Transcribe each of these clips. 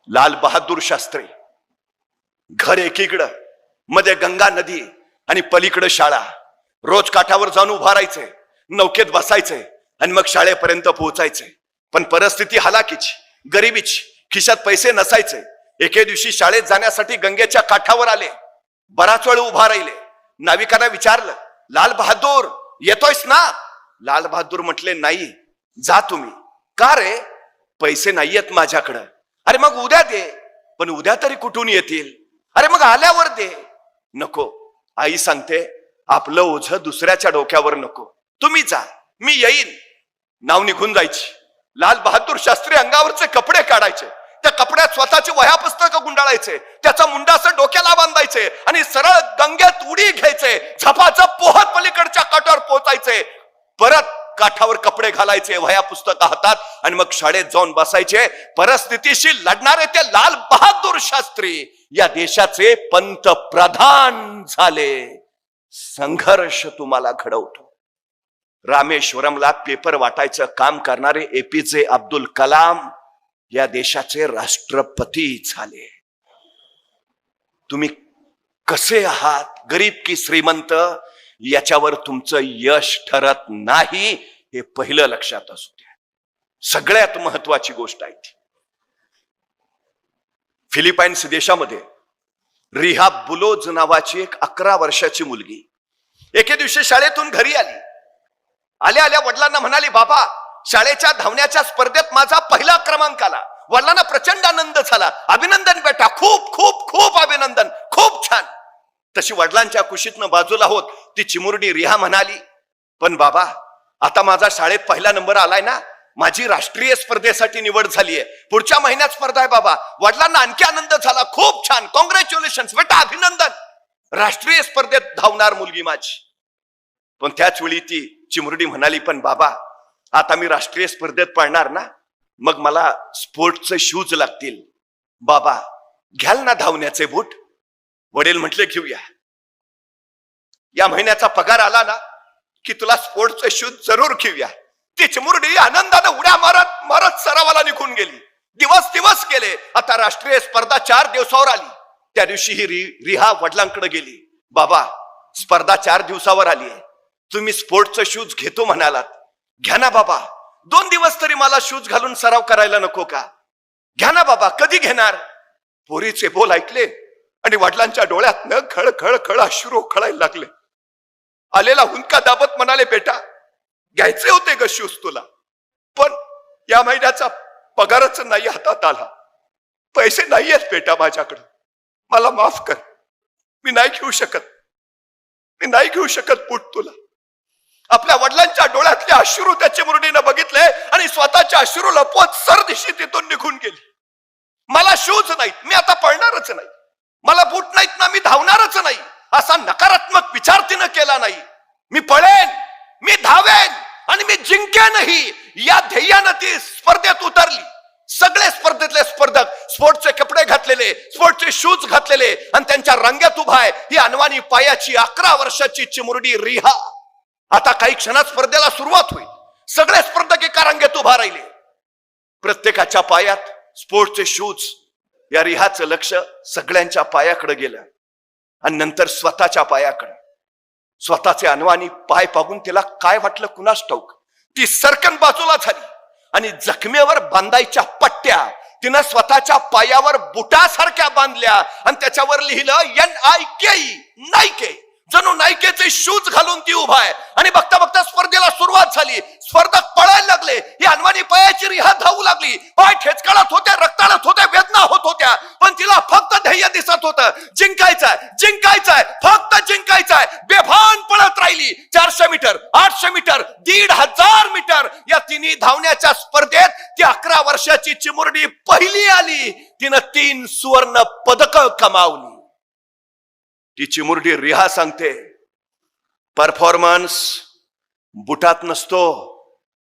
लाल बहादूर शास्त्री, घर एकीकडं, मध्ये गंगा नदी आणि पलीकडं शाळा. रोज काठावर जाऊन उभा राहायचे, नौकेत बसायचे आणि मग शाळेपर्यंत पोहोचायचे. पण परिस्थिती हलाखीची, गरिबीची, खिशात पैसे नसायचे. एके दिवशी शाळेत जाण्यासाठी गंगेच्या काठावर आले. बराच वेळ उभा राहिले. नाविकांना विचारलं, लाल बहादूर येतोयस ना? लाल बहादूर म्हटले, नाही, जा तुम्ही. का रे? पैसे नाहीयेत माझ्याकडं. अरे मग उद्या दे. पण उद्या तरी कुठून येतील? अरे मग आल्यावर दे. नको, आई सांगते, आपलं ओझ दुसऱ्याच्या डोक्यावर नको. तुम्ही जा, मी येईन. नाव निघून जायची. लाल बहादूर शास्त्री अंगावरचे कपडे काढायचे, त्या कपड्यात स्वतःची वह्या पुस्तकं गुंडाळायचे, त्याचा मुंडा असं डोक्याला बांधायचे आणि सरळ गंगेत उडी घ्यायचे. झपाझप पोहत पलीकडच्या काठावर पोहोचायचे. परत काठावर कपडे घालायचे, वह्या पुस्तकं हातात, आणि मग शाळेत जाऊन बसायचे. परिस्थितीशी लढणारे ते लाल बहादूर शास्त्री या देशाचे पंतप्रधान झाले. संघर्ष तुम्हाला घडवतो. रामेश्वरमला पेपर वाटायचं काम करणारे एपीजे अब्दुल कलाम या देशाचे राष्ट्रपती झाले. तुम्ही कसे आहात, गरीब की श्रीमंत, याच्यावर तुमचं यश ठरत नाही, हे पहिलं लक्षात असू द्या. सगळ्यात महत्वाची गोष्ट आहे ती. फिलिपाईन्स देशामध्ये रिहा बुलोज नावाची एक 11 वर्षाची मुलगी एके दिवशी शाळेतून घरी आली. आल्या आल्या वडिलांना म्हणाली, बाबा, शाळेच्या धावण्याच्या स्पर्धेत माझा पहिला क्रमांक आला. वडिलांना प्रचंड आनंद झाला. अभिनंदन बेटा, खूप खूप खूप अभिनंदन, खूप छान. तशी वडिलांच्या कुशीतनं बाजूला होत ती चिमुरडी रिहा म्हणाली, पण बाबा, आता माझा शाळेत पहिला नंबर आलाय ना, माझी राष्ट्रीय स्पर्धेसाठी निवड झालीय, पुढच्या महिन्यात स्पर्धा आहे बाबा. वडिलांना आणखी आनंद झाला. खूप छान, कॉंग्रॅच्युलेशन बेटा, अभिनंदन, राष्ट्रीय स्पर्धेत धावणार मुलगी माझी. पण त्याच वेळी ती चिमुरडी म्हणाली, पण बाबा, आता मी राष्ट्रीय स्पर्धेत पळणार ना, मग मला स्पोर्टचे शूज लागतील. बाबा, घ्याल ना धावण्याचे बूट? वडील म्हटले, घेऊया. या महिन्याचा पगार आला ना की तुला स्पोर्टचे शूज जरूर घेऊया. ती चिमुरडी आनंदाने उड्या मारत मारत सरावाला निघून गेली. दिवस गेले. आता राष्ट्रीय स्पर्धा 4 दिवसावर आली. त्या दिवशी ही रिहा वडिलांकडे गेली. बाबा, स्पर्धा 4 दिवसावर आली आहे, तुम्ही स्पोर्टचे शूज घेतो म्हणालात, घ्या ना बाबा. 2 दिवस तरी मला शूज घालून सराव करायला नको का? घ्या ना बाबा. कधी घेणार? पोरीचे बोल ऐकले आणि वडिलांच्या डोळ्यातनं खळ खळ खळ अश्रू खळायला लागले. आलेला हुंदका दाबत म्हणाले, बेटा, घ्यायचे होते ग शूज तुला, पण या महिन्याचा पगारच नाही हातात आला. पैसे नाहीयेत बेटा माझ्याकडे, मला माफ कर. मी नाही घेऊ शकत बूट तुला. आपल्या वडिलांच्या डोळ्यातले अश्रू त्या चिमुरडीनं बघितले आणि स्वतःचे अश्रू लपवत सरदिशी तिथून निघून गेली. मला शूज नाहीत, मी आता पळणारच नाही. मला बूट नाहीत ना, मी धावणारच नाही, असा नकारात्मक विचार तिनं केला नाही. मी पळेन, मी धावेन आणि मी जिंकेनही, या ध्येयानं ती स्पर्धेत उतरली. सगळे स्पर्धेतले स्पर्धक स्पोर्टचे कपडे घातलेले, स्पोर्टचे शूज घातलेले आणि त्यांच्या रंगात उभा आहे ही अनवाणी पायाची 11 वर्षाची चिमुरडी रिहा. आता काही क्षणात स्पर्धेला सुरुवात होईल. सगळे स्पर्धक एका रांगेत उभा राहिले. प्रत्येकाच्या पायात स्पोर्टचे शूज. या रिहाचं लक्ष सगळ्यांच्या पायाकडे गेलं आणि नंतर स्वतःच्या पायाकडे. स्वतःचे अनवाणी पाय पाहून तिला काय वाटलं कुणास ठाऊक, ती सरकन बाजूला झाली आणि जखमेवर बांधायच्या पट्ट्या तिनं स्वतःच्या पायावर बुटासारख्या बांधल्या आणि त्याच्यावर लिहिलं NIKE, नाईके. जणू नाईकेचे शूज घालून ती उभा आहे. आणि बघता बघता स्पर्धेला सुरुवात झाली. स्पर्धक पळायला लागले. ही अनवाणी पायाची रिहा धावू लागली. पाय ठेचकाळत होते, रक्ताळत होते, वेदना होत होत्या, पण तिला फक्त ध्येय दिसत होतं, जिंकायचंय, फक्त जिंकायचंय. बेभान पळत राहिली. 400 मीटर, 800 मीटर, 1500 मीटर या तिन्ही धावण्याच्या स्पर्धेत ती 11 वर्षाची चिमुरडी पहिली आली. तिनं 3 सुवर्ण पदक कमावली. ती चिमुरडी रिहा सांगते, परफॉर्मन्स बुटात नसतो,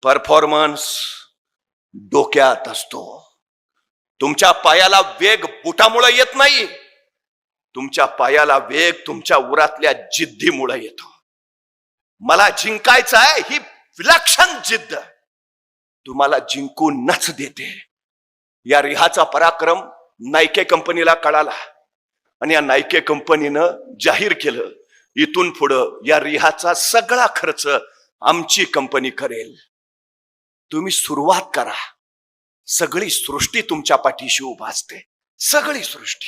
परफॉर्मन्स डोक्यात असतो. तुमच्या पायाला वेग बुटामुळे येत नाही, तुमच्या पायाला वेग तुमच्या उरातल्या जिद्दीमुळे येतो. मला जिंकायचं आहे ही विलक्षण जिद्द तुम्हाला जिंकूनच देते. या रिहाचा पराक्रम नायके कंपनीला कळाला आणि या नायके कंपनीनं जाहीर केलं, इथून पुढं या रिहाचा सगळा खर्च आमची कंपनी करेल. तुम्ही सुरुवात करा. सगळी सृष्टी तुमच्या पाठीशी उभा असते, सगळी सृष्टी.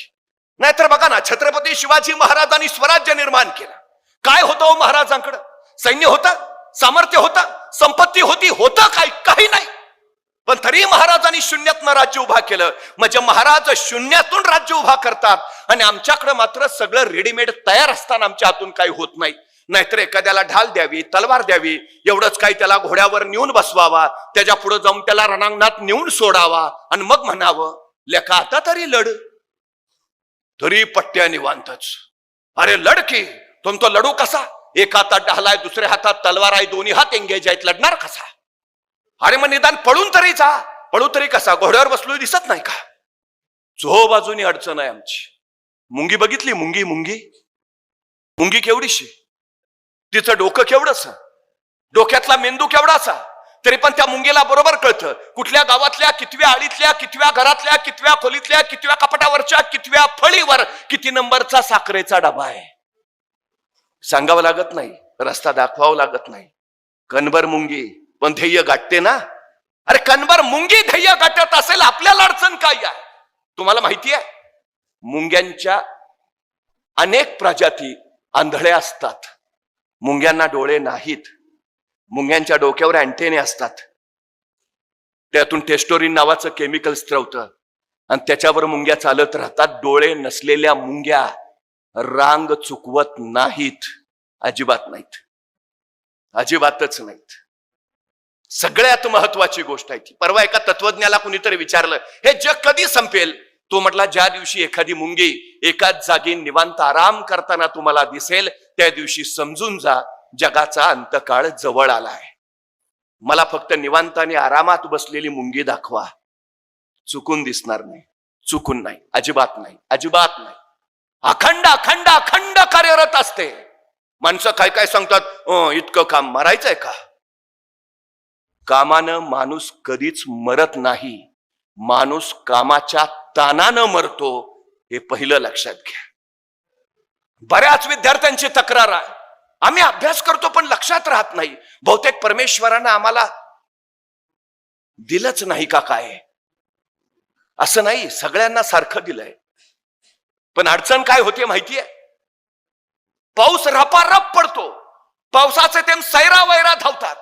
नाहीतर बघा ना, छत्रपती शिवाजी महाराजांनी स्वराज्य निर्माण केलं. काय होतं महाराजांकडं? सैन्य होतं, सामर्थ्य होतं, संपत्ती होती, होतं काय? काही नाही. पण तरी महाराजांनी शून्यातनं राज्य उभा केलं. म्हणजे महाराज शून्यातून राज्य उभा करतात आणि आमच्याकडे मात्र सगळं रेडीमेड तयार असताना आमच्या हातून काही होत नाही. नाहीतर एखाद्याला ढाल द्यावी, तलवार द्यावी, एवढंच काही त्याला घोड्यावर नेऊन बसवावा, त्याच्या पुढे जाऊन त्याला रणांगणात नेऊन सोडावा आणि मग म्हणावं, लेका आता तरी लढ. तरी पट्ट्या निवांतच. अरे लढ की. तो लढू कसा? एका हातात ढाल आहे, दुसऱ्या हातात तलवार आहे, दोन्ही हात एंगेज आहेत, लढणार कसा? अरे मग निदान पळून तरी जा. पळू तरी कसा? घोड्यावर बसलो दिसत नाही का? चो बाजूनी अडचण आहे आमची. मुंगी बघितली? मुंगी मुंगी मुंगी केवढीशी, तिचं डोकं केवढंच, डोक्यातला मेंदू केवढाचा. तरी पण त्या मुंगीला बरोबर कळतं कुठल्या गावातल्या, कितव्या आळीतल्या, कितव्या घरातल्या, कितव्या खोलीतल्या, कितव्या कपाटावरच्या, कितव्या फळीवर किती नंबरचा साखरेचा डबा आहे. सांगावं लागत नाही, रस्ता दाखवावं लागत नाही. कणभर मुंगी पण ध्येय गाठते ना. अरे कणभर मुंगी ध्येय गाठत असेल, आपल्याला अडचण काय आहे? तुम्हाला माहिती आहे, मुंग्यांच्या अनेक प्रजाती आंधळ्या असतात. मुंग्यांना डोळे नाहीत. मुंग्यांच्या डोक्यावर अँटेने असतात. त्यातून टेस्टोरिन नावाचं केमिकल स्त्रवतं आणि त्याच्यावर मुंग्या चालत राहतात. डोळे नसलेल्या मुंग्या रांग चुकवत नाहीत, अजिबात नाहीत, अजिबातच नाहीत. सगळ्यात महत्वाची गोष्ट आहे ती. परवा एका तत्वज्ञाला कुणीतरी विचारलं, हे जग कधी संपेल? तो म्हटला, ज्या दिवशी एखादी मुंगी एकाच जागी निवांत आराम करताना तुम्हाला दिसेल, त्या दिवशी समजून जा जगाचा अंतकाळ जवळ आलाय. मला फक्त निवांत आणि आरामात बसलेली मुंगी दाखवा. चुकून दिसणार नाही, चुकून नाही, अजिबात नाही, अजिबात नाही. अखंड अखंड अखंड कार्यरत असते. माणसं काय काय सांगतात, इतकं काम मारायचंय का? कामानं माणूस कधीच मरत नाही. माणूस कामाच्या ताणानं मरतो, हे पहिलं लक्षात घ्या. बऱ्याच विद्यार्थ्यांची तक्रार आहे, आम्ही अभ्यास करतो पण लक्षात राहत नाही. बहुतेक परमेश्वरानं आम्हाला दिलंच नाही का काय? असं नाही, सगळ्यांना सारखं दिलंय. पण अडचण काय होते माहितीये? पाऊस रपारप पडतो, पावसाचे थेंब सैरा वैरा धावतात.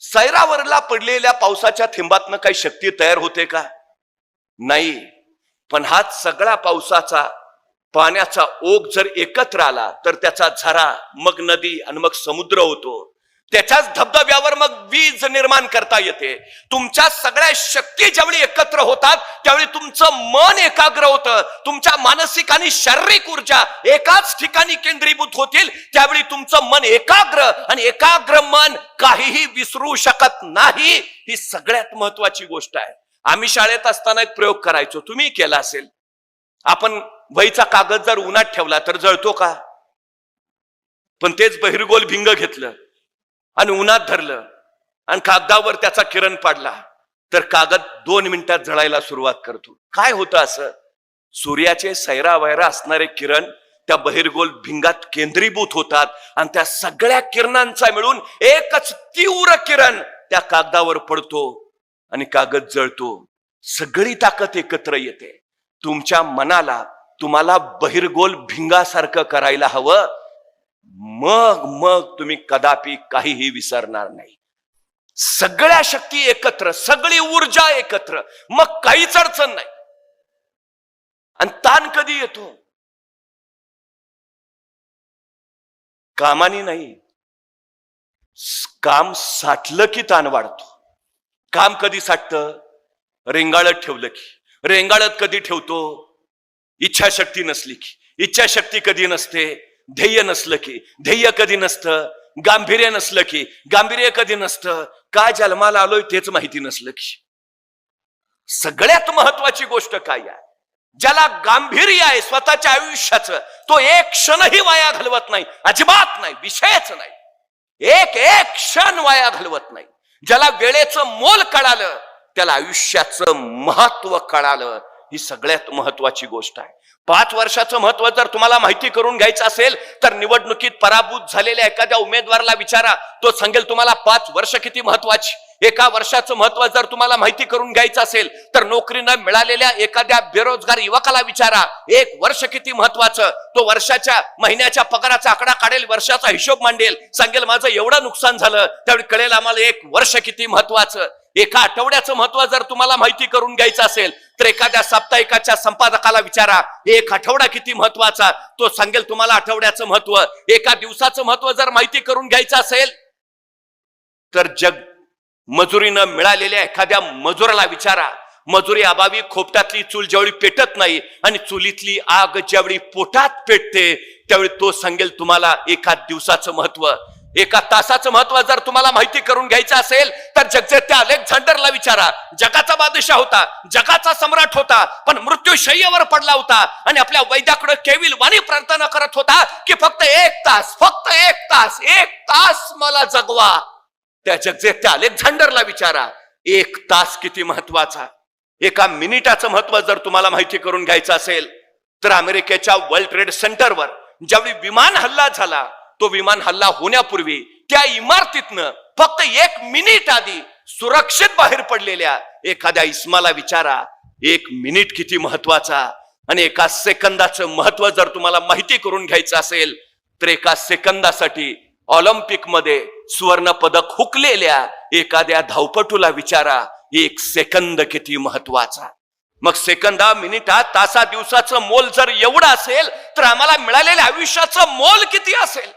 सैरावरला पडलेल्या पावसाच्या थेंबातनं काही शक्ती तयार होते का? नाही. पण हाच सगळा पावसाचा पाण्याचा ओघ जर एकत्र आला तर त्याचा झरा, मग नदी आणि मग समुद्र होतो. त्याच्याच धबधब्यावर मग वीज निर्माण करता येते. तुमच्या सगळ्या शक्ती ज्यावेळी एकत्र होतात त्यावेळी तुमचं मन एकाग्र होतं. तुमच्या मानसिक आणि शारीरिक ऊर्जा एकाच ठिकाणी केंद्रीभूत होतील. त्यावेळी तुमचं मन एकाग्र, आणि एकाग्र मन काहीही विसरू शकत नाही. ही सगळ्यात महत्वाची गोष्ट आहे. आम्ही शाळेत असताना एक प्रयोग करायचो, तुम्ही केला असेल. आपण वहीचा कागद जर उन्हात ठेवला तर जळतो का? पण तेच बहिरगोल भिंग घेतलं आणि उन्हात धरलं आणि कागदावर त्याचा किरण पाडला तर कागद 2 मिनिटात जळायला सुरुवात करतो. काय होतं असं? सूर्याचे सैरावैरा असणारे किरण त्या बहिरगोल भिंगात केंद्रीभूत होतात आणि त्या सगळ्या किरणांचा मिळून एकच तीव्र किरण त्या कागदावर पडतो आणि कागद जळतो. सगळी ताकद एकत्र येते. तुमच्या मनाला तुम्हाला बहिरगोल भिंगासारखं करायला हवं, मग मग तुम्ही कदापि काहीही विसरणार नाही. सगळ्या शक्ती एकत्र, सगळी ऊर्जा एकत्र, मग काहीच अडचण नाही. आणि ताण कधी येतो? कामानी नाही, काम साठलं की ताण वाढतो. काम कधी साठतं? रेंगाळत ठेवलं की. रेंगाळत कधी ठेवतो? इच्छाशक्ती नसली की. इच्छाशक्ती कधी नसते? ध्येय नसलं की. ध्येय कधी नसतं? गांभीर्य नसलं की. गांभीर्य कधी नसतं? काय जन्माला आलोय तेच माहिती नसलं की. सगळ्यात महत्वाची गोष्ट काय आहे? ज्याला गांभीर्य आहे स्वतःच्या आयुष्याचं, तो एक क्षणही वाया घालवत नाही, अजिबात नाही, विषयच नाही. एक एक क्षण वाया घालवत नाही. ज्याला वेळेचं मोल कळालं त्याला आयुष्याचं महत्व कळालं. ही सगळ्यात महत्वाची गोष्ट आहे. 5 वर्षाचं महत्व जर तुम्हाला माहिती करून घ्यायचं असेल तर निवडणुकीत पराभूत झालेल्या एखाद्या उमेदवाराला विचारा, तो सांगेल तुम्हाला 5 वर्ष किती महत्वाची. 1 वर्षाचं महत्व जर तुम्हाला माहिती करून घ्यायचं असेल तर नोकरी न मिळालेल्या एखाद्या बेरोजगार युवकाला विचारा, 1 वर्ष किती महत्वाचं. तो वर्षाच्या महिन्याच्या पगाराचा आकडा काढेल, वर्षाचा हिशोब मांडेल, सांगेल माझं एवढं नुकसान झालं. त्यावेळी कळेल आम्हाला 1 वर्ष किती महत्वाचं. 1 आठवड्याचं महत्व जर तुम्हाला माहिती करून घ्यायचं असेल तर एखाद्या साप्ताहिकाच्या संपादकाला विचारा, 1 आठवडा किती महत्वाचा. तो सांगेल तुम्हाला आठवड्याचं महत्व. 1 दिवसाचं महत्व जर माहिती करून घ्यायचं असेल तर मजुरीनं मिळालेल्या एखाद्या मजुराला विचारा. मजुरी अभावी खोपटातली चूल ज्यावेळी पेटत नाही आणि चुलीतली आग ज्यावेळी पोटात पेटते त्यावेळी तो सांगेल तुम्हाला 1 दिवसाचं महत्व. 1 तासाचं महत्व जर तुम्हाला माहिती करून घ्यायचं असेल तर जगजेत्या अलेक्झांडरला विचारा. जगाचा बादशाह होता, जगाचा सम्राट होता, पण मृत्यूशय्येवर पडला होता आणि आपल्या वैद्याकडे केविलवाणी प्रार्थना करत होता की फक्त 1 तास, फक्त 1 तास, 1 तास मला जगवा. त्या जगजेत्या अलेक्झांडरला विचारा 1 तास किती महत्वाचा. 1 मिनिटाचं महत्व जर तुम्हाला माहिती करून घ्यायचं असेल तर अमेरिकेच्या वर्ल्ड ट्रेड सेंटरवर ज्यावेळी विमान हल्ला झाला, तो विमान हल्ला होण्यापूर्वी त्या इमारतीतनं फक्त 1 मिनिट आधी सुरक्षित बाहेर पडलेल्या एखाद्या इस्माला विचारा 1 मिनिट किती महत्वाचा. आणि 1 सेकंदाचं महत्व जर तुम्हाला माहिती करून घ्यायचं असेल तर 1 सेकंदासाठी ऑलिम्पिक मध्ये सुवर्ण पदक हुकलेल्या एखाद्या धावपटूला विचारा 1 सेकंद किती महत्वाचा. मग सेकंदा, मिनिटा, तासा, दिवसाचं मोल जर एवढं असेल तर आम्हाला मिळालेल्या आयुष्याचं मोल किती असेल.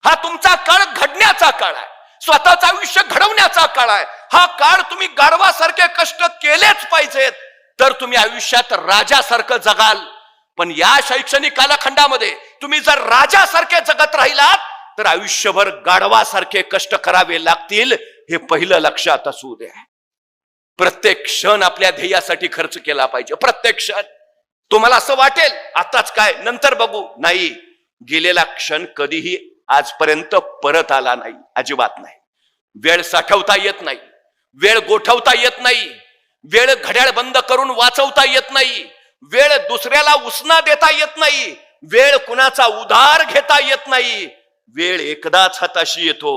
हा तुमचा काळ घडण्याचा काळ आहे, स्वतःचं आयुष्य घडवण्याचा काळ आहे. हा काळ तुम्ही गाढवासारखे कष्ट केलेच पाहिजेत तर तुम्ही आयुष्यात राजासारखं जगाल. पण या शैक्षणिक कालखंडामध्ये तुम्ही जर राजासारखे जगत राहिलात तर आयुष्यभर गाढवासारखे कष्ट करावे लागतील. हे पहिलं लक्षात असू द्या. प्रत्येक क्षण आपल्या ध्येयासाठी खर्च केला पाहिजे. प्रत्येक क्षण. तुम्हाला असं वाटेल आताच काय, नंतर बघू, नाही. गेलेला क्षण कधीही आजपर्यंत परत आला नाही, अजिबात नाही. वेळ साठवता येत नाही, वेळ गोठवता येत नाही, वेळ घड्याळ बंद करून वाचवता येत नाही, वेळ दुसऱ्याला उसना देता येत नाही, वेळ कुणाचा उधार घेता येत नाही. वेळ एकदाच हाताशी येतो.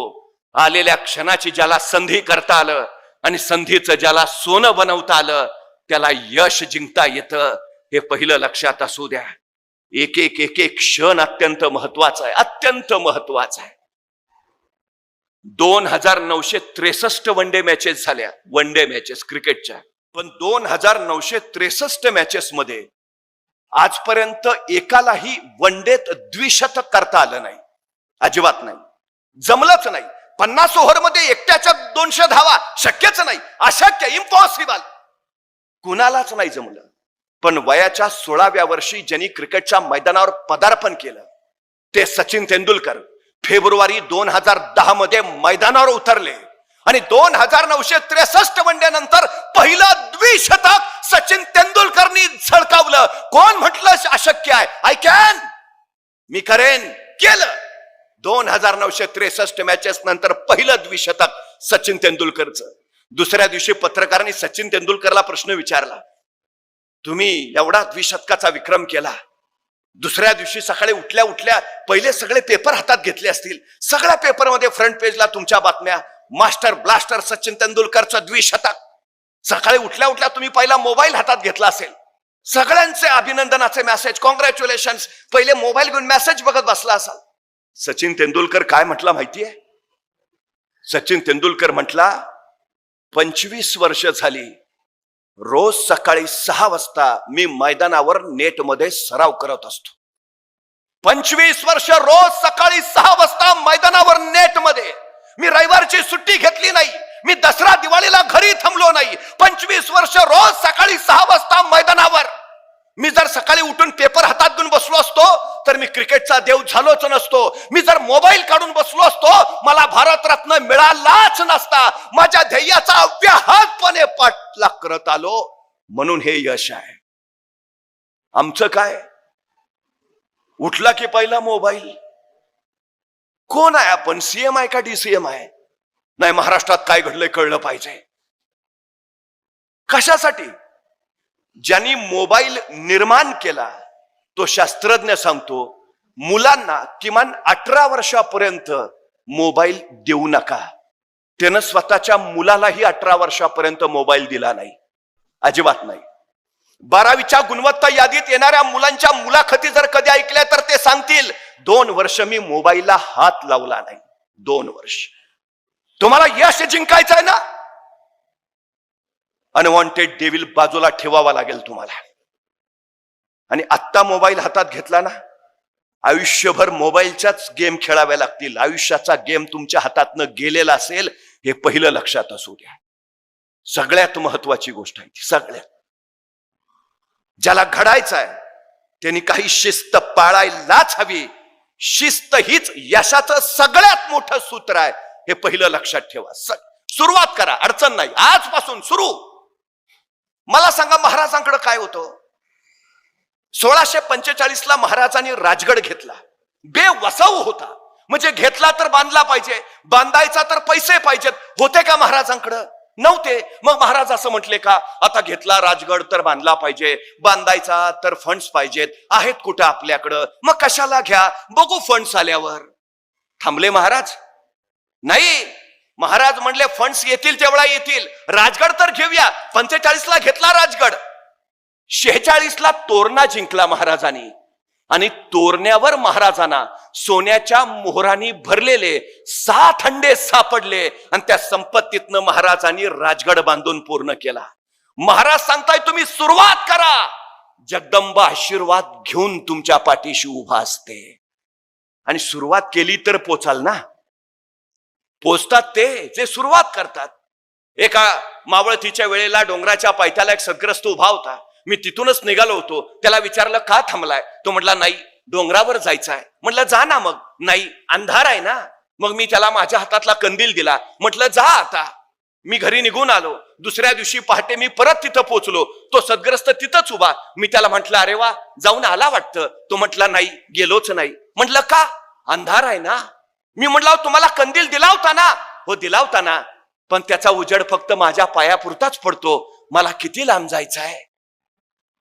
आलेल्या क्षणाची ज्याला संधी करता आलं आणि संधीचं ज्याला सोनं बनवता आलं त्याला यश जिंकता येतं. हे पहिलं लक्षात असू द्या. एक एक क्षण अत्यंत महत्वाचा आहे, अत्यंत महत्वाचा आहे. 2963 वनडे मॅचेस झाल्या, वनडे मॅचेस क्रिकेटच्या. पण 2963 मॅचेस मध्ये आजपर्यंत एकालाही वनडेत द्विशतक करता आलं नाही, अजिबात नाही, जमलंच नाही. 50 ओव्हरमध्ये एकट्याच्या 200 धावा शक्यच नाही, अशक्य, इम्पॉसिबल, कुणालाच नाही जमलं. पण वयाच्या 16व्या वर्षी ज्यांनी क्रिकेटच्या मैदानावर पदार्पण केलं ते सचिन तेंडुलकर फेब्रुवारी 2010 मध्ये मैदानावर उतरले आणि 2963 वनडे नंतर पहिलं द्विशतक सचिन तेंडुलकरनी झळकावलं. कोण म्हटलं अशक्य आहे? आय कॅन, मी करेन, केलं. 2963 मॅचेस नंतर पहिलं द्विशतक सचिन तेंडुलकरचं. दुसऱ्या दिवशी पत्रकारांनी सचिन तेंडुलकरला प्रश्न विचारला, तुम्ही एवढा द्विशतकाचा विक्रम केला, दुसऱ्या दिवशी सकाळी उठल्या उठल्या पहिले सगळे पेपर हातात घेतले असतील, सगळ्या पेपरमध्ये फ्रंट पेजला तुमच्या बातम्या, मास्टर ब्लास्टर सचिन तेंडुलकरचं द्विशतक. सकाळी उठल्या उठल्या तुम्ही पहिला मोबाईल हातात घेतला असेल, सगळ्यांचे अभिनंदनाचे मेसेज, कॉंग्रॅच्युलेशन, पहिले मोबाईल घेऊन मेसेज बघत बसला असाल. सचिन तेंडुलकर काय म्हटला माहितीये? सचिन तेंडुलकर म्हटला, 25 वर्ष झाली रोज सकाळी 6 वाजता मी मैदानावर नेटमध्ये सराव करत असतो. 25 वर्ष रोज सकाळी 6 वाजता मैदानावर नेटमध्ये. मी रविवारची सुट्टी घेतली नाही, मी दसरा दिवाळीला घरी थांबलो नाही. 25 वर्ष रोज सकाळी 6 वाजता मैदानावर. मी जर सकाळी उठून पेपर हातात घेऊन बसलो असतो तर मी क्रिकेटचा देव झालोच नसतो. मी जर मोबाईल काढून बसलो असतो मला भारतरत्न मिळालाच नसता. माझ्या ध्येयाचा अव्याहतपणे पाठलाग करत आलो, म्हणून हे यश आहे. आमचं काय? उठला की पहिला मोबाईल. कोण आहे आपण? सीएम आहे का डीसीएम आहे? नाही, महाराष्ट्रात काय घडलंय कळलं पाहिजे. कशासाठी? ज्यांनी मोबाईल निर्माण केला तो शास्त्रज्ञ सांगतो मुलांना किमान 18 वर्षापर्यंत मोबाईल देऊ नका. त्यानं स्वतःच्या मुलालाही 18 वर्षापर्यंत मोबाईल दिला नाही, अजिबात नाही. 12वीच्या गुणवत्ता यादीत येणाऱ्या मुलांच्या मुलाखती जर कधी ऐकल्या तर ते सांगतील 2 वर्ष मी मोबाईलला हात लावला नाही. 2 वर्ष. तुम्हाला यश जिंकायचं आहे ना, अनवॉन्टेड डेव्हिल बाजूला ठेवावा लागेल तुम्हाला. आणि आत्ता मोबाईल हातात घेतला ना, आयुष्यभर मोबाईलच्याच गेम खेळाव्या लागतील. आयुष्याचा गेम तुमच्या हातातनं गेलेला असेल हे पहिलं लक्षात असू द्या. सगळ्यात महत्वाची गोष्ट आहे ती. सगळ्यात ज्याला घडायचं आहे त्यांनी काही शिस्त पाळायलाच हवी. शिस्त हीच यशाचं सगळ्यात मोठं सूत्र आहे, हे पहिलं लक्षात ठेवा. सुरुवात करा, अडचण नाही, आजपासून सुरू. मला सांगा महाराजांकडे काय होतं? 1645 ला महाराजांनी राजगड घेतला. बेवसाऊ होता, म्हणजे घेतला तर बांधला पाहिजे, बांधायचा तर पैसे पाहिजेत. होते का महाराजांकडे? नव्हते. मग महाराज असं म्हटले का आता घेतला राजगड तर बांधला पाहिजे, बांधायचा तर फंड्स पाहिजेत, आहेत कुठं आपल्याकडं, मग कशाला घ्या, बघू फंड्स आल्यावर. थांबले महाराज? नाही. महाराज म्हणले फंड्स येतील तेवढा येतील, राजगड तर घेऊया. 45 ला घेतला राजगड. 46 ला तोरणा जिंकला महाराजांनी, आणि तोरण्यावर महाराजांना सोन्याच्या मोहरांनी भरलेले 7 हंडे सापडले, आणि त्या संपत्तीतनं महाराजांनी राजगड बांधून पूर्ण केला. महाराज सांगताय तुम्ही सुरुवात करा, जगदंबा आशीर्वाद घेऊन तुमच्या पाठीशी उभा असते. आणि सुरुवात केली तर पोचाल ना. पोचतात ते जे सुरुवात करतात. एका मावळतीच्या वेळेला डोंगराच्या पायथ्याला एक सद्ग्रस्त उभा होता. मी तिथूनच निघालो होतो. त्याला विचारलं का थांबलाय? तो म्हटला नाही, डोंगरावर जायचं आहे. म्हटलं जा ना. मग नाही, अंधार आहे ना. मग मी त्याला माझ्या हातातला कंदील दिला, म्हटलं जा आता. मी घरी निघून आलो. दुसऱ्या दिवशी पहाटे मी परत तिथं पोहोचलो. तो सद्ग्रस्त तिथंच उभा. मी त्याला म्हटलं अरे वा, जाऊन आला वाटतं. तो म्हटला नाही, गेलोच नाही. म्हटलं का? अंधार आहे ना. मी म्हटलं तुम्हाला कंदील दिला होता ना. हो दिला होता ना, पण त्याचा उजेड फक्त माझ्या पायापुरताच पडतो, मला किती लांब जायचं आहे.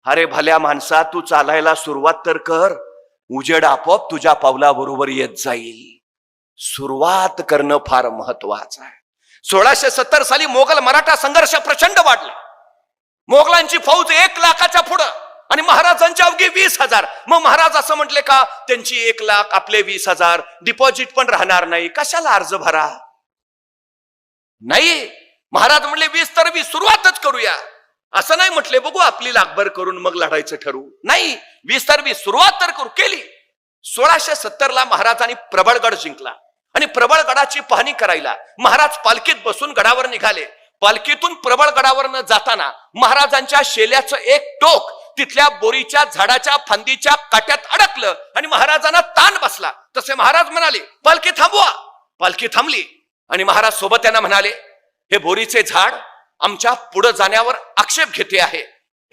अरे भल्या माणसा, तू चालायला सुरुवात तर कर, उजेड आपोआप तुझ्या पावलाबरोबर येत जाईल. सुरुवात करणं फार महत्वाचं आहे. 1670 साली मोगल मराठा संघर्ष प्रचंड वाढला. मोगलांची फौज 1 लाखाच्या पुढं आणि महाराजांची अवघी 20,000. मग महाराज असं म्हटले का त्यांची 1 लाख आपले 20,000, डिपॉझिट पण राहणार नाही, कशाला अर्ज भरा? नाही, महाराज म्हणले 20 तर 20 सुरुवातच करूया. असं नाही म्हटले बघू आपली लाखभर करून मग लढायचं ठरवू. नाही, 20 तर 20 सुरुवात तर करू. केली. 1670 ला महाराजांनी प्रबळगड जिंकला आणि प्रबळगडाची पाहणी करायला महाराज पालखीत बसून गडावर निघाले. पालखीतून प्रबळगडावर न जाताना महाराजांच्या शेल्याचं एक टोक तिथल्या बोरीच्या झाडाच्या फांदीच्या काट्यात अडकलं आणि महाराजांना ताण बसला. तसे महाराज म्हणाले पालखी थांबवा. पालखी थांबली आणि महाराज सोबत त्यांना म्हणाले हे बोरीचे झाड आमच्या पुढे जाण्यावर आक्षेप घेते आहे.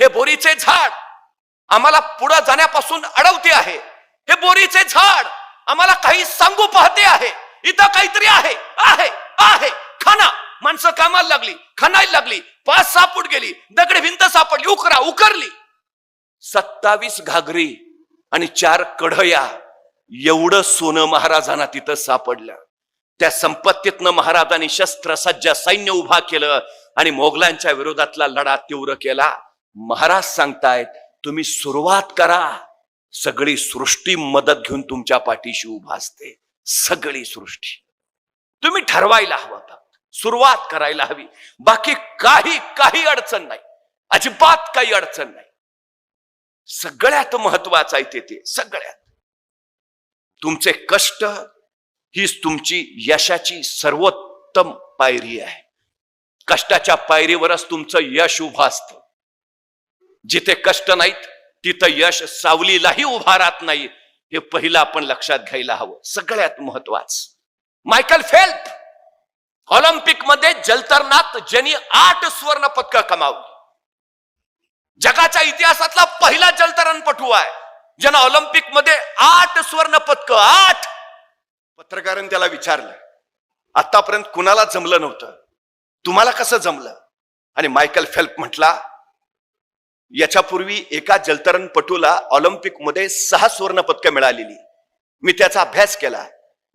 हे बोरीचे झाड आम्हाला पुढे जाण्यापासून अडवते आहे. हे बोरीचे झाड आम्हाला काही सांगू पाहते आहे. इथं काहीतरी आहे आहे आहे. खाना. माणसं कामाला लागली, खाणायला लागली. 5-6 फूट गेली, दगड भिंत सापडली, उकरली. 27 घागरी आणि 4 कढया एवढं सोनं महाराजांना तिथं सापडलं. त्या संपत्तीतनं महाराजांनी शस्त्रसज्ज सैन्य उभा केलं आणि मोगलांच्या विरोधातला लढा तीव्र केला. महाराज सांगतायत तुम्ही सुरुवात करा, सगळी सृष्टी मदत घेऊन तुमच्या पाठीशी उभा असते. सगळी सृष्टी. तुम्ही ठरवायला हवं, सुरुवात करायला हवी. बाकी काही अडचण नाही, अजिबात काही अडचण नाही. सगळ्यात महत्वाचं आहे ते सगळ्यात तुमचे कष्ट हीच तुमची यशाची सर्वोत्तम पायरी आहे. कष्टाच्या पायरीवरच तुमचं यश उभं असतं. जिथे कष्ट नाहीत तिथं यश सावलीलाही उभा राहत नाही. हे पहिलं आपण लक्षात घ्यायला हवं. सगळ्यात महत्वाचं मायकल फेल्प ऑलिम्पिक मध्ये जलतरणात ज्यांनी 8 स्वर्ण पदक कमावली. जगाच्या इतिहासातला पहिला जलतरणपटू आहे ज्यानं ऑलिम्पिक मध्ये 8 स्वर्ण पदक. 8. पत्रकारांनी त्याला विचारलं आतापर्यंत कुणाला जमलं नव्हतं, तुम्हाला कसं जमलं? आणि मायकल फेल्प म्हटला याच्यापूर्वी एका जलतरणपटूला ऑलिम्पिकमध्ये 6 सुवर्ण पदकं मिळालेली. मी त्याचा अभ्यास केला.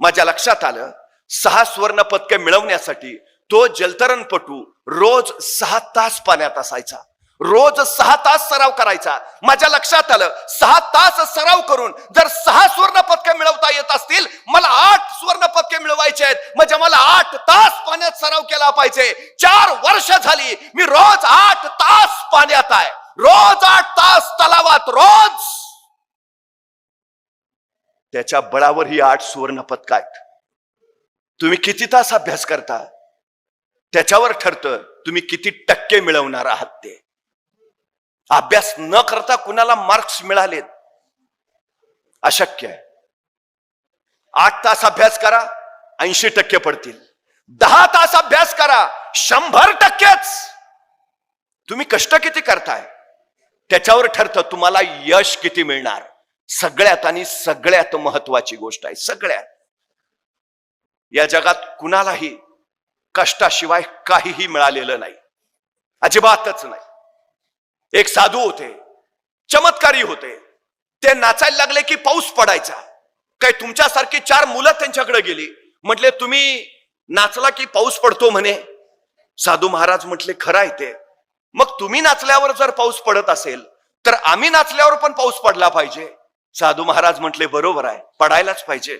माझ्या लक्षात आलं 6 सुवर्ण पदकं मिळवण्यासाठी तो जलतरणपटू रोज 6 तास पाण्यात असायचा, रोज 6 तास सराव करायचा. माझ्या लक्षात आलं 6 तास सराव करून जर 6 सुवर्ण पदकं मिळवता येत असतील, मला 8 सुवर्ण पदके मिळवायचे आहेत. म्हणजे मला 8 तास पाण्यात सराव केला पाहिजे. 4 वर्ष झाली मी रोज 8 तास पाण्यात आहे, रोज 8 तास तलावात, रोज. त्याच्या बळावर ही 8 सुवर्ण पदक आहेत. तुम्ही किती तास अभ्यास करता त्याच्यावर ठरतं तुम्ही किती टक्के मिळवणार आहात. ते अभ्यास न करता कुणाला मार्क्स मिळालेत अशक्य आहे. 8 तास अभ्यास करा 80% पडतील. 10 तास अभ्यास करा 100%च. तुम्ही कष्ट किती करताय त्याच्यावर ठरतं तुम्हाला यश किती मिळणार. सगळ्यात आणि सगळ्यात महत्वाची गोष्ट आहे, सगळ्यात या जगात कुणालाही कष्टाशिवाय काहीही मिळालेलं नाही, अजिबातच नाही. एक साधू होते, चमत्कारी होते. ते नाचायला लागले की पाऊस पडायचा. काय तुमच्यासारखी 4 मुलं त्यांच्याकडे गेली, म्हटले तुम्ही नाचला की पाऊस पडतो म्हणे. साधू महाराज म्हटले खरं आहे ते. मग तुम्ही नाचल्यावर जर पाऊस पडत असेल तर आम्ही नाचल्यावर पण पाऊस पडला पाहिजे. साधू महाराज म्हटले बरोबर आहे, पडायलाच पाहिजे.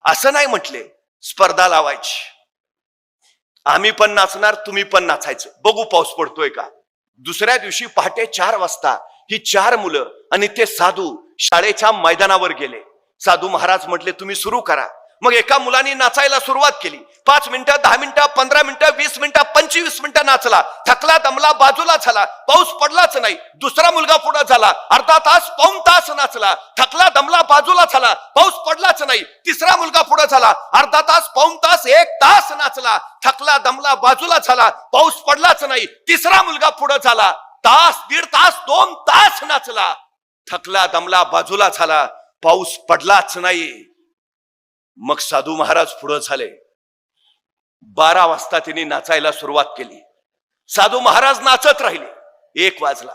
असं नाही म्हटले, स्पर्धा लावायची. आम्ही पण नाचणार, तुम्ही पण नाचायचं, बघू पाऊस पडतोय का. दुसऱ्या दिवशी पहाटे 4 वाजता ही 4 मुलं आणि ते साधू शाळेच्या मैदानावर गेले. साधू महाराज म्हटले तुम्ही सुरू करा. मग एका मुलाने नाचायला सुरुवात केली. 5 मिनिटं, 10 मिनिटं, 15 मिनिटं, 20 मिनिटं, 25 मिनिटं नाचला. थकला दमला बाजूला झाला, पाऊस पडलाच नाही. दुसरा मुलगा पुढे झाला, अर्धा तास पाऊण तास नाचला. थकला दमला बाजूला झाला, पाऊस पडलाच नाही. तिसरा मुलगा पुढे झाला, अर्धा तास पाऊण तास 1 तास नाचला. थकला दमला बाजूला झाला, पाऊस पडलाच नाही. तिसरा मुलगा पुढे झाला, तास, 1.5 तास, 2 तास नाचला. थकला दमला बाजूला झाला, पाऊस पडलाच नाही. मग साधू महाराज पुढे झाले. 12 वाजता त्यांनी नाचायला सुरुवात केली. साधू महाराज नाचत राहिले. 1 वाजला,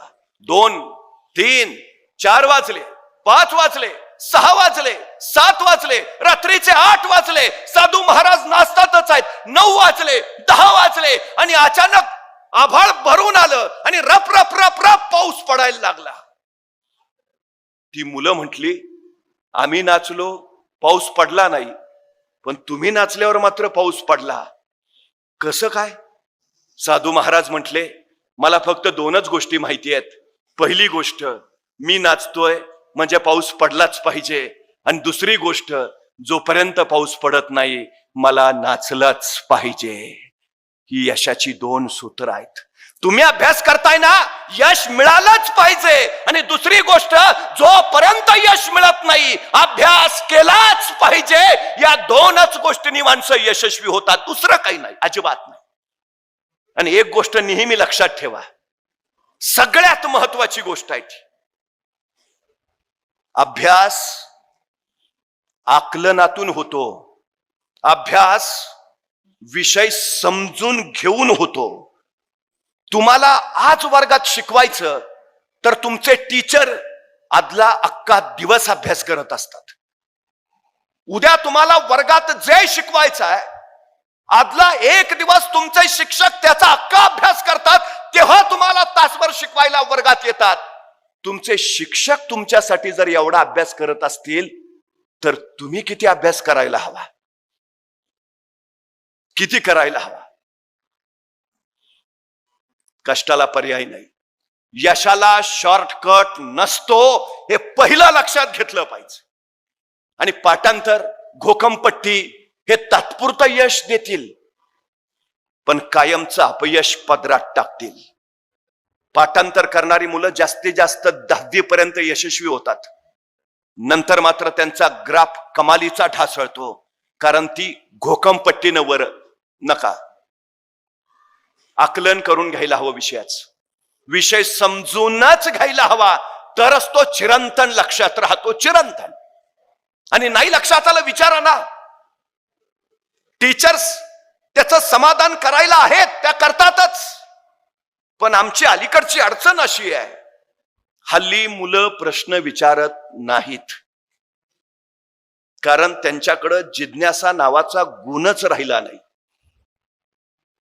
2, 3, 4 वाजले, 5 वाजले, 6 वाजले, 7 वाजले, रात्रीचे 8 वाजले. साधू महाराज नाचतातच आहेत. 9 वाजले, 10 वाजले आणि अचानक आभाळ भरून आलं आणि रप रप रप रप पाऊस पडायला लागला. ती मुलं म्हटली आम्ही नाचलो, पाऊस पडला नाही, पण तुम्ही नाचल्यावर मात्र पाऊस पडला, कसं काय. साधू महाराज म्हटले मला फक्त 2च गोष्टी माहिती आहेत. पहिली गोष्ट मी नाचतोय म्हणजे पाऊस पडलाच पाहिजे, आणि दुसरी गोष्ट जोपर्यंत पाऊस पडत नाही मला नाचलंच पाहिजे. ही यशाची 2 सूत्र आहेत. तुम्ही अभ्यास करताय ना, यश मिळालंच पाहिजे. आणि दुसरी गोष्ट जोपर्यंत यश मिळत नाही अभ्यास केलाच पाहिजे. या 2च गोष्टींनी माणसं यशस्वी होतात, दुसरं काही नाही, अजिबात नाही. आणि एक गोष्ट नेहमी लक्षात ठेवा, सगळ्यात महत्वाची गोष्ट आहे ती अभ्यास आकलनातून होतो. अभ्यास विषय समजून घेऊन होतो. तुम्हाला आज वर्गात शिकवायचं तर तुमचे टीचर आदला अख्खा दिवस अभ्यास करत असतात. उद्या तुम्हाला वर्गात जे शिकवायचं आहे आदला 1 दिवस तुमचे शिक्षक त्याचा अख्खा अभ्यास करतात, तेव्हा तुम्हाला तासभर शिकवायला वर्गात येतात. तुमचे शिक्षक तुमच्यासाठी जर एवढा अभ्यास करत असतील तर तुम्ही किती अभ्यास करायला हवा, किती करायला हवा. कष्टाला पर्याय नाही, यशाला शॉर्टकट नसतो, हे पहिलं लक्षात घेतलं पाहिजे. आणि पाठांतर, घोकमपट्टी हे तात्पुरतं यश देतील पण कायमचं अपयश पदरात टाकतील. पाठांतर करणारी मुलं जास्तीत जास्त 10वी पर्यंत यशस्वी होतात. नंतर मात्र त्यांचा ग्राफ कमालीचा ढासळतो, कारण ती घोकमपट्टीनं वर नका. आकलन करून घ्यायला हवं विषयाचं, विषय समजूनच घ्यायला हवा, तरच तो चिरंतन लक्षात राहतो, चिरंतन. आणि नाही लक्षात आलं विचारा ना, टीचर्स त्याचं समाधान करायला आहेत, त्या करतातच. पण आमची अलीकडची अडचण अशी आहे हल्ली मुलं प्रश्न विचारत नाहीत, कारण त्यांच्याकडं जिज्ञासा नावाचा गुणच राहिला नाही.